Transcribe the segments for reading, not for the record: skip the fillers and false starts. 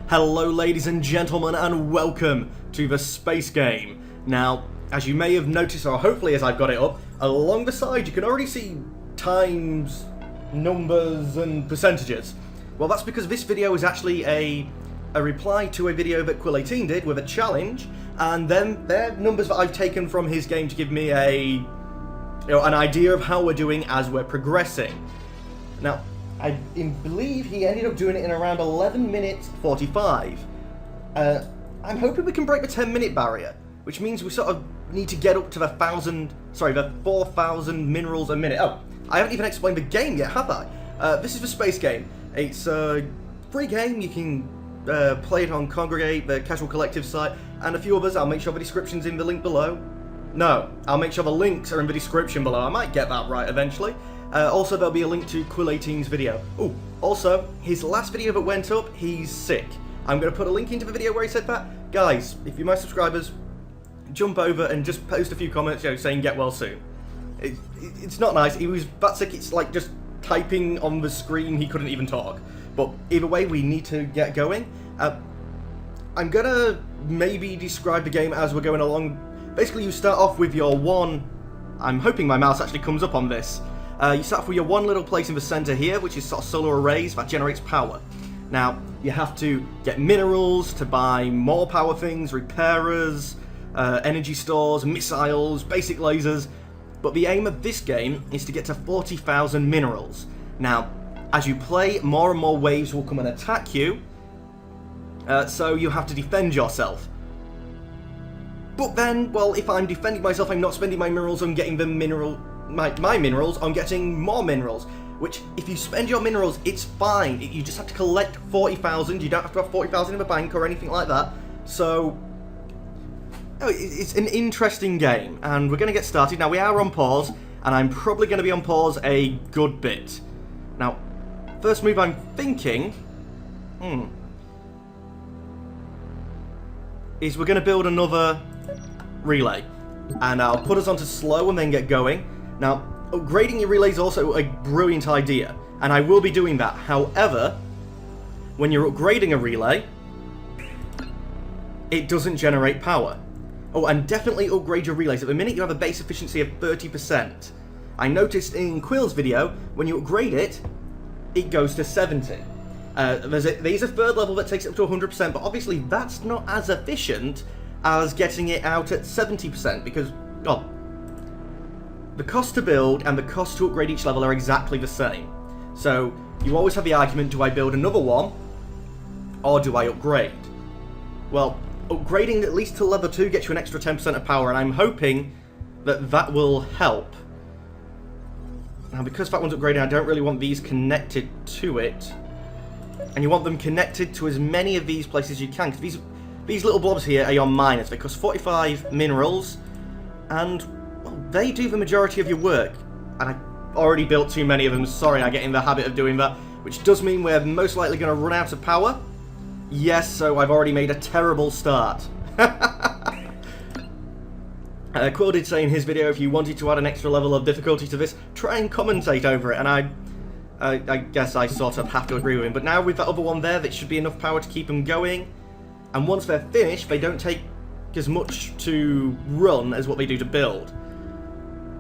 Hello ladies and gentlemen, and welcome to the Space Game. Now, as you may have noticed, or hopefully as I've got it up, along the side you can already see times, numbers and percentages. Well, that's because this video is actually a reply to a video that Quill18 did with a challenge, and then they're numbers that I've taken from his game to give me an idea of how we're doing as we're progressing. Now, I believe he ended up doing it in around 11 minutes 45. I'm hoping we can break the 10-minute barrier, which means we sort of need to get up to the 4,000 minerals a minute. Oh, I haven't even explained the game yet, have I? This is the Space Game. It's a free game. You can play it on Congregate, the Casual Collective site, and a few others. I'll make sure the description's in the link below. No, I'll make sure the links are in the description below. I might get that right eventually. Also, there'll be a link to Quill18's video. Oh, also, his last video that went up, he's sick. I'm going to put a link into the video where he said that. Guys, if you're my subscribers, jump over and just post a few comments, saying get well soon. It's not nice. He was that sick, it's like just typing on the screen, he couldn't even talk. But either way, we need to get going. I'm going to maybe describe the game as we're going along. Basically, you start off with your one... I'm hoping my mouse actually comes up on this. You start off with your one little place in the center here, which is sort of solar arrays that generates power. Now, you have to get minerals to buy more power things, repairers, energy stores, missiles, basic lasers. But the aim of this game is to get to 40,000 minerals. Now, as you play, more and more waves will come and attack you, so you have to defend yourself. But then, well, if I'm defending myself, I'm not spending my minerals on getting the my minerals, I'm getting more minerals. Which, if you spend your minerals, it's fine. You just have to collect 40,000. You don't have to have 40,000 in the bank or anything like that. So, it's an interesting game, and we're going to get started. Now, we are on pause, and I'm probably going to be on pause a good bit. Now, first move I'm thinking, is we're going to build another relay. And I'll put us onto slow and then get going. Now, upgrading your relay is also a brilliant idea, and I will be doing that. However, when you're upgrading a relay, it doesn't generate power. Oh, and definitely upgrade your relays. At the minute, you have a base efficiency of 30%. I noticed in Quill's video, when you upgrade it, it goes to 70. There's a third level that takes it up to 100%, but obviously that's not as efficient as getting it out at 70%, because, oh, the cost to build and the cost to upgrade each level are exactly the same. So, you always have the argument, do I build another one, or do I upgrade? Well, upgrading at least to level 2 gets you an extra 10% of power, and I'm hoping that that will help. Now, because that one's upgrading, I don't really want these connected to it. And you want them connected to as many of these places as you can, because these little blobs here are your miners. They cost 45 minerals, and well, they do the majority of your work. And I already built too many of them. Sorry, I get in the habit of doing that, which does mean we're most likely going to run out of power. Yes, so I've already made a terrible start. Quill did say in his video, if you wanted to add an extra level of difficulty to this, try and commentate over it, and I guess I sort of have to agree with him. But now with that other one there, that should be enough power to keep them going. And once they're finished, they don't take as much to run as what they do to build.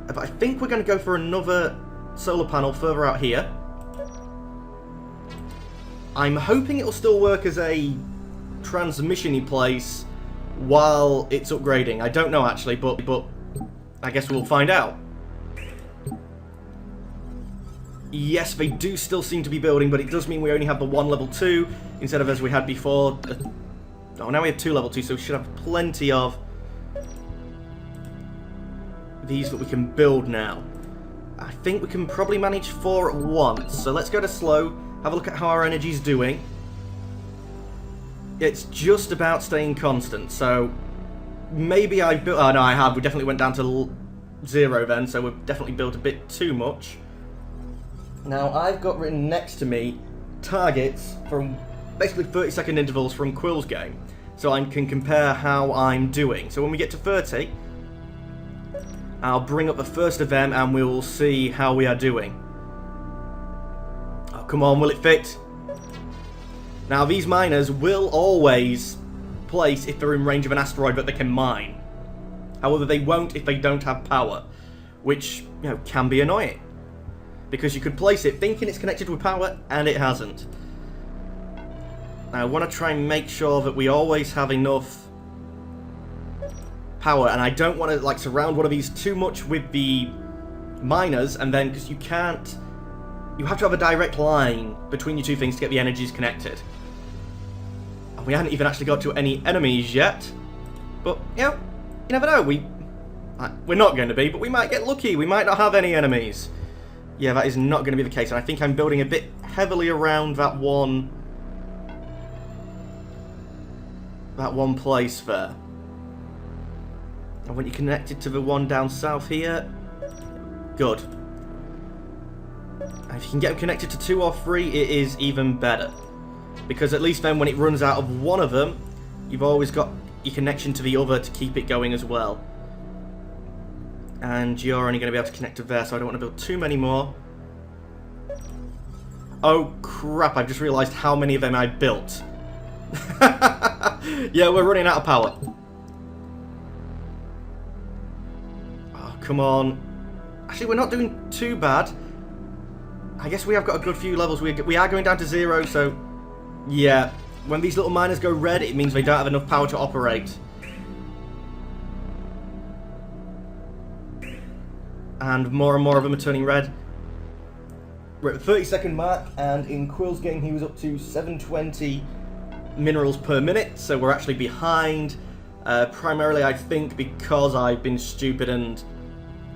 But I think we're going to go for another solar panel further out here. I'm hoping it'll still work as a transmission-y place while it's upgrading. I don't know actually, but I guess we'll find out. Yes, they do still seem to be building, but it does mean we only have the one level 2 instead of as we had before. Oh, now we have 2 level 2, so we should have plenty of these that we can build now. I think we can probably manage 4 at once, so let's go to slow, have a look at how our energy's doing. It's just about staying constant, so maybe I built... Oh, no, I have. We definitely went down to 0 then, so we've definitely built a bit too much. Now, I've got written next to me targets from basically 30-second intervals from Quill's game, so I can compare how I'm doing. So when we get to 30, I'll bring up the first of them and we'll see how we are doing. Oh, come on, will it fit? Now, these miners will always place if they're in range of an asteroid that they can mine. However, they won't if they don't have power, which, you know, can be annoying. Because you could place it thinking it's connected with power, and it hasn't. Now, I want to try and make sure that we always have enough power, and I don't want to, like, surround one of these too much with the miners, and then, because you can't... You have to have a direct line between your two things to get the energies connected. And we haven't even actually got to any enemies yet. But, you know, you never know. We're not going to be, but we might get lucky. We might not have any enemies. Yeah, that is not going to be the case. And I think I'm building a bit heavily around that one place there. And when you're connected to the one down south here, good. And if you can get them connected to 2 or 3, it is even better. Because at least then when it runs out of one of them, you've always got your connection to the other to keep it going as well. And you're only going to be able to connect to there, so I don't want to build too many more. Oh crap, I've just realised how many of them I built. Yeah, we're running out of power. Oh, come on. Actually, we're not doing too bad. I guess we have got a good few levels. We are going down to 0, so... Yeah, when these little miners go red, it means they don't have enough power to operate. And more of them are turning red. We're at the 30-second mark, and in Quill's game he was up to 720 minerals per minute, so we're actually behind. Primarily, I think, because I've been stupid and,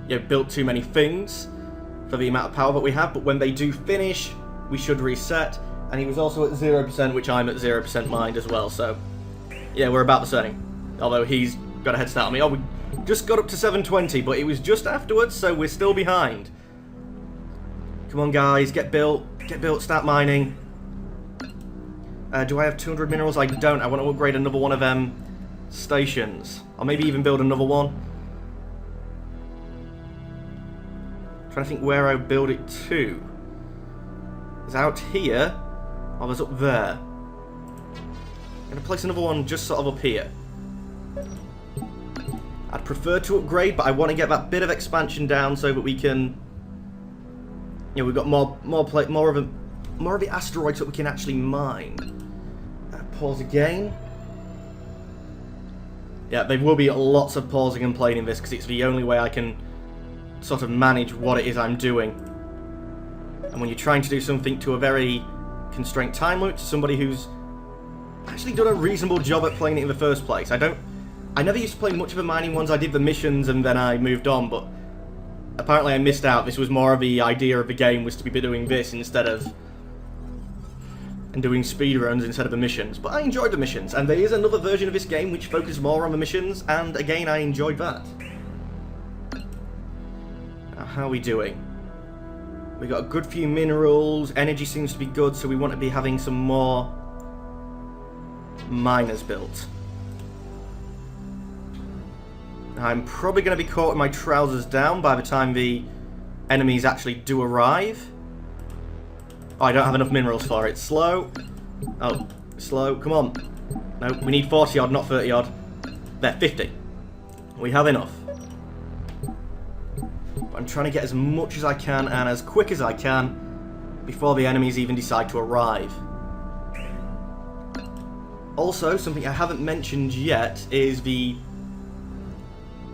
you know, built too many things for the amount of power that we have, but when they do finish, we should reset. And he was also at 0%, which I'm at 0% mined as well, so yeah, we're about the same. Although he's got a head start on me. Oh, we just got up to 720, but it was just afterwards, so we're still behind. Come on, guys, get built, start mining. Do I have 200 minerals? I don't. I want to upgrade another one of them stations. Or maybe even build another one. Trying to think where I build it to. It's out here, or there's up there. I'm going to place another one just sort of up here. I'd prefer to upgrade, but I want to get that bit of expansion down so that we can... You know, we've got more of the asteroids that we can actually mine. Pause again. Yeah, there will be lots of pausing and playing in this because it's the only way I can sort of manage what it is I'm doing. And when you're trying to do something to a very constrained time limit, to somebody who's actually done a reasonable job at playing it in the first place. I never used to play much of the mining ones. I did the missions and then I moved on, but apparently I missed out. This was more of the idea of the game, was to be doing this instead of... and doing speedruns instead of the missions. But I enjoyed the missions, and there is another version of this game which focuses more on the missions, and again I enjoyed that. Now, how are we doing? We got a good few minerals, energy seems to be good, so we want to be having some more miners built. I'm probably going to be caught with my trousers down by the time the enemies actually do arrive. Oh, I don't have enough minerals for it. Slow. Oh, slow. Come on. No, we need 40 odd, not 30 odd. There, 50. We have enough. I'm trying to get as much as I can and as quick as I can before the enemies even decide to arrive. Also, something I haven't mentioned yet is the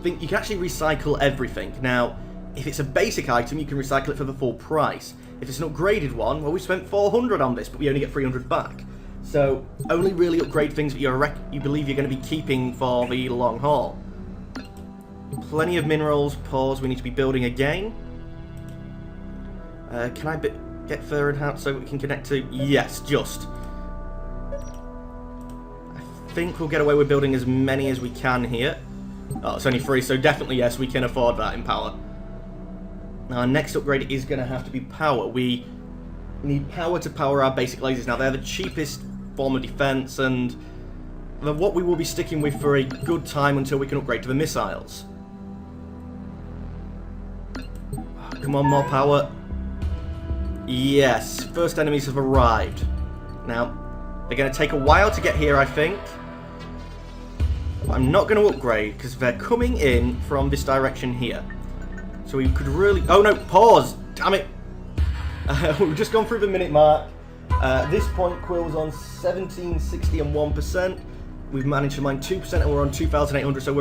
thing. You can actually recycle everything. Now, if it's a basic item, you can recycle it for the full price. If it's an upgraded one, well, we spent 400 on this, but we only get 300 back. So, only really upgrade things that you believe you're going to be keeping for the long haul. Plenty of minerals. Pause. We need to be building again. Can I get further out so we can connect to... Yes, just. I think we'll get away with building as many as we can here. Oh, it's only 3, so definitely yes, we can afford that in power. Now, our next upgrade is going to have to be power. We need power to power our basic lasers. Now, they're the cheapest form of defense, and they're what we will be sticking with for a good time until we can upgrade to the missiles. Oh, come on, more power. Yes, first enemies have arrived. Now, They're going to take a while to get here, I think. I'm not going to upgrade because they're coming in from this direction here. So we could really... Oh no, pause! Damn it! We've just gone through the minute mark. At this point, Quill's on 1760 and 1%. We've managed to mine 2% and we're on 2,800, so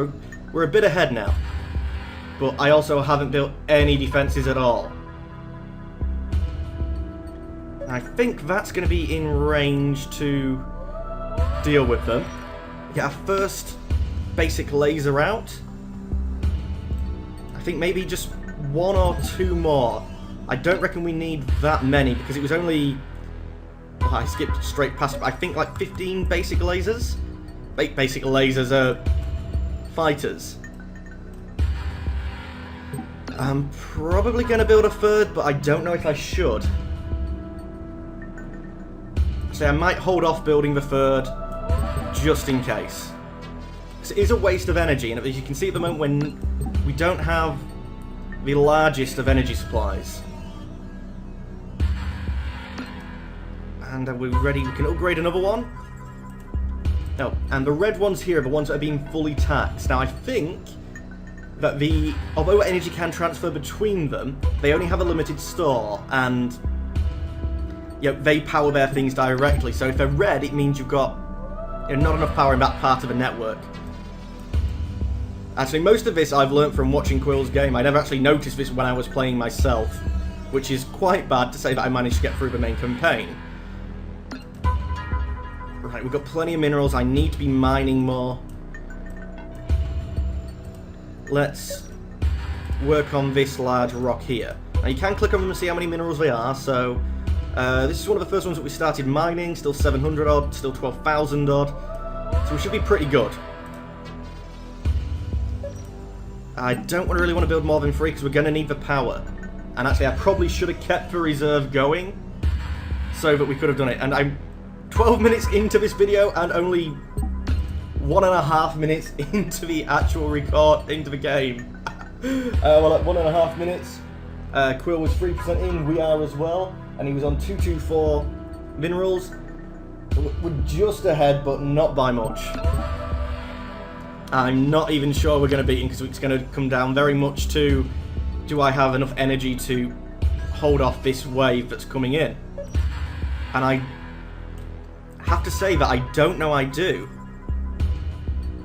we're a bit ahead now. But I also haven't built any defences at all. I think that's going to be in range to deal with them. Get our first basic laser out. I think maybe just 1 or 2 more. I don't reckon we need that many because it was only... Well, I skipped straight past, I think like 15 basic lasers. Basic lasers are fighters. I'm probably going to build a third, but I don't know if I should. So I might hold off building the third, just in case. It is a waste of energy, and as you can see at the moment, when we don't have the largest of energy supplies. And are we ready? We can upgrade another one. No, and the red ones here are the ones that are being fully taxed. Now I think that although energy can transfer between them, they only have a limited store, and they power their things directly. So if they're red, it means you've got not enough power in that part of the network. Actually, most of this I've learnt from watching Quill's game. I never actually noticed this when I was playing myself, which is quite bad to say that I managed to get through the main campaign. Right, we've got plenty of minerals. I need to be mining more. Let's work on this large rock here. Now you can click on them and see how many minerals they are, so this is one of the first ones that we started mining, still 700 odd, still 12,000 odd, so we should be pretty good. I don't really want to build more than 3 because we're going to need the power. And actually I probably should have kept the reserve going so that we could have done it. And I'm 12 minutes into this video and only 1.5 minutes into the actual into the game. Well, at 1.5 minutes, Quill was 3% in, we are as well, and he was on 224 minerals. So we're just ahead, but not by much. I'm not even sure we're going to beat him because it's going to come down very much to, do I have enough energy to hold off this wave that's coming in? And I have to say that I don't know I do.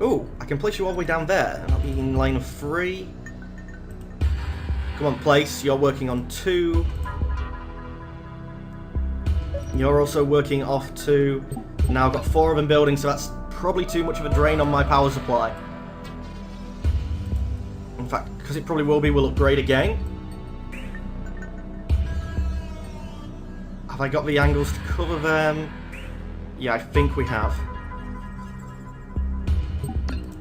Ooh, I can place you all the way down there, and I'll be in line of 3. Come on, place. You're working on 2. You're also working off 2. Now I've got 4 of them building, so that's probably too much of a drain on my power supply. In fact, because it probably will be, we'll upgrade again. Have I got the angles to cover them? Yeah, I think we have.